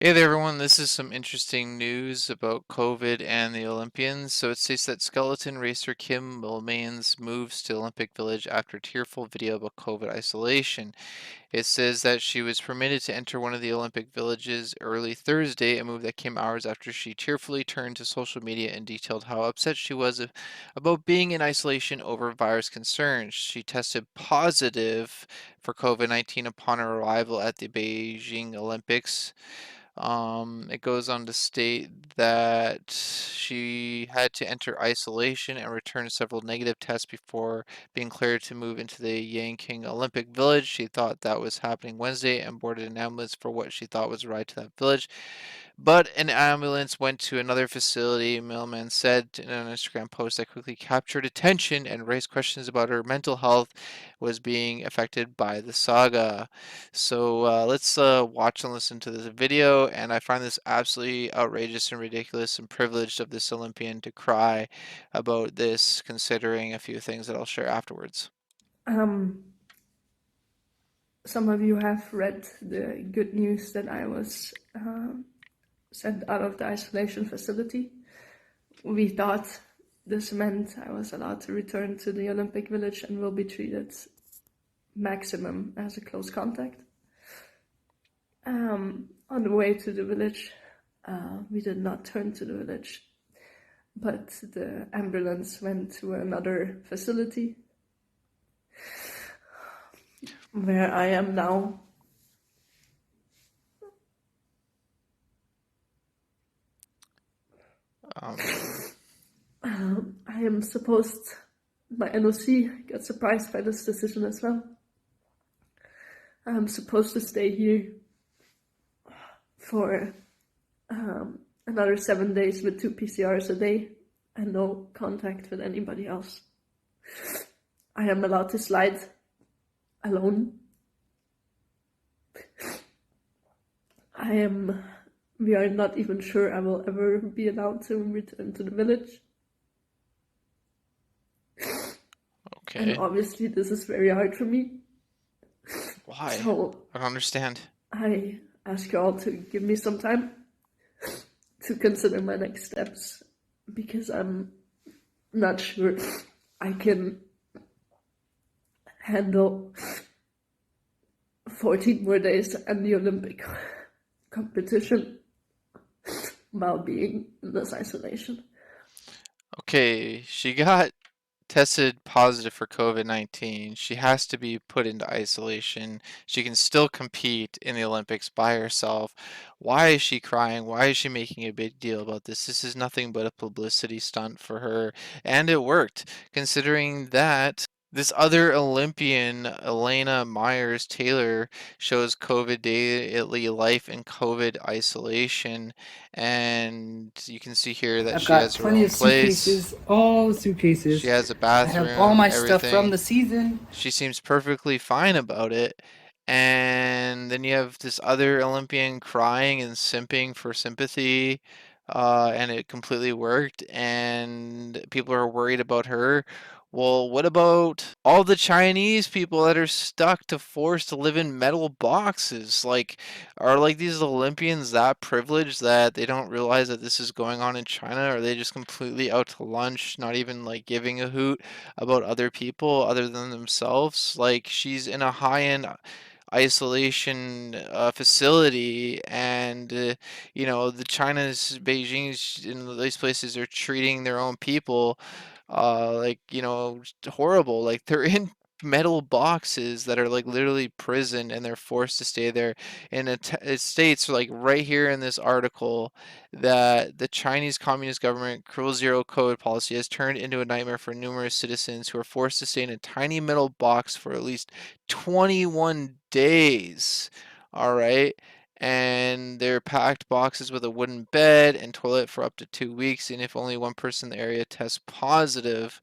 Hey there, everyone. This is some interesting news about COVID and the Olympians. So it states that skeleton racer Kim Meylemans moves to Olympic Village after tearful video about COVID isolation. It says that she was permitted to enter one of the Olympic villages early Thursday, a move that came hours after she tearfully turned to social media and detailed how upset she was about being in isolation over virus concerns. She tested positive for COVID-19 upon her arrival at the Beijing Olympics. It goes on to state that she had to enter isolation and return several negative tests before being cleared to move into the Yanqing Olympic Village. She thought that was happening Wednesday and boarded an ambulance for what she thought was a ride to that village. But an ambulance went to another facility, Millman said in an Instagram post that quickly captured attention and raised questions about her mental health was being affected by the saga. So let's watch and listen to this video. And I find this absolutely outrageous and ridiculous and privileged of this Olympian to cry about this, considering a few things that I'll share afterwards. Um, some of you have read the good news that I was sent out of the isolation facility. We thought this meant I was allowed to return to the Olympic Village and will be treated maximum as a close contact. On the way to the village, we did not turn to the village, but the ambulance went to another facility where I am now. Um, I am supposed, my NOC got surprised by this decision as well. I'm supposed to stay here for another 7 days with 2 PCRs a day and no contact with anybody else. I am allowed to slide alone. We are not even sure I will ever be allowed to return to the village. And okay. obviously this is very hard for me. Why? So I don't understand. I ask you all to give me some time to consider my next steps because I'm not sure I can handle 14 more days and the Olympic competition while being in this isolation. Okay, she got tested positive for COVID-19. She has to be put into isolation. She can still compete in the Olympics by herself. Why is she crying? Why is she making a big deal about this? This is nothing but a publicity stunt for her, and it worked, considering that this other Olympian, Elena Myers Taylor, shows COVID daily life in COVID isolation, and you can see here that I've she got has her plenty own of place. suitcases, all She suitcases. has a I have all bathroom, my stuff from everything. the season. She seems perfectly fine about it. And then you have this other Olympian crying and simping for sympathy, and it completely worked, and people are worried about her. Well, what about all the Chinese people that are stuck to forced to live in metal boxes? Like, are like these Olympians that privileged that they don't realize that this is going on in China? Are they just completely out to lunch, not even like giving a hoot about other people other than themselves? Like, she's in a high-end isolation facility, and the China's, Beijing's, in these places are treating their own people like, horrible. Like, they're in metal boxes that are like literally prison, and they're forced to stay there. And it states like right here in this article that the Chinese Communist government cruel zero COVID policy has turned into a nightmare for numerous citizens who are forced to stay in a tiny metal box for at least 21 days. All right. And they're packed boxes with a wooden bed and toilet for up to 2 weeks. And if only one person in the area tests positive.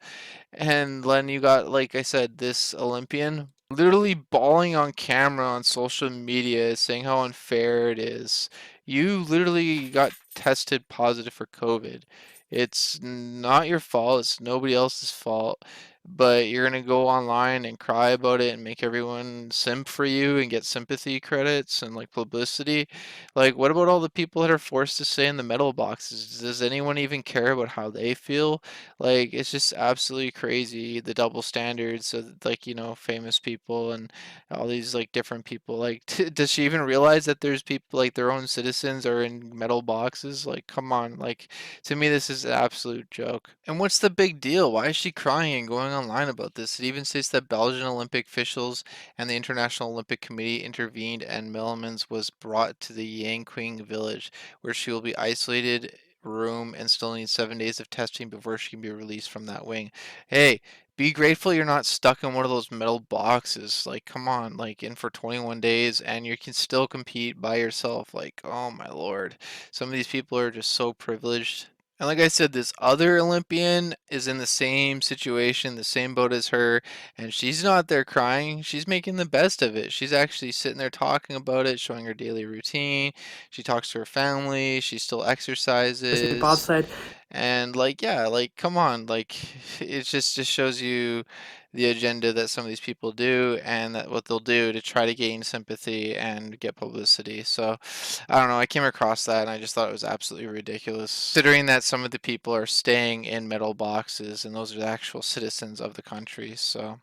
And then you got, like I said, this Olympian literally bawling on camera on social media saying how unfair it is. You literally got tested positive for COVID. It's not your fault. It's nobody else's fault. but you're gonna go online and cry about it and make everyone simp for you and get sympathy credits and like publicity. Like, what about all the people that are forced to stay in the metal boxes? Does anyone even care about how they feel? Like, it's just absolutely crazy the double standards of like, famous people and all these like different people. Like, does she even realize that there's people like their own citizens are in metal boxes? Like, come on. Like, to me, this is an absolute joke. And what's the big deal? Why is she crying and going online about this? It even states that Belgian Olympic officials and the International Olympic Committee intervened and Meylemans was brought to the Yanqing Village, where she will be isolated room and still needs 7 days of testing before she can be released from that wing. Hey, be grateful you're not stuck in one of those metal boxes. Like, come on, like in for 21 days and you can still compete by yourself. Like, oh my Lord. Some of these people are just so privileged. And like I said, this other Olympian is in the same situation, the same boat as her, and she's not there crying. She's making the best of it. She's actually sitting there talking about it, showing her daily routine. She talks to her family. She still the bad exercises. side. And like, yeah, like come on, like it just shows you the agenda that some of these people do and that what they'll do to try to gain sympathy and get publicity. So I don't know, I came across that and I just thought it was absolutely ridiculous. Considering that some of the people are staying in metal boxes and those are the actual citizens of the country. So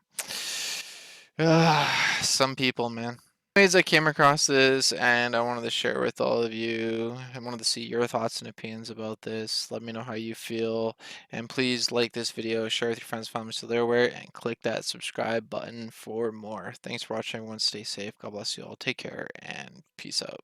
some people, man. Anyways, I came across this and I wanted to share with all of you. I wanted to see your thoughts and opinions about this. Let me know how you feel. And please like this video, share with your friends, family, so they're aware, and click that subscribe button for more. Thanks for watching, everyone. Stay safe. God bless you all. Take care and peace out.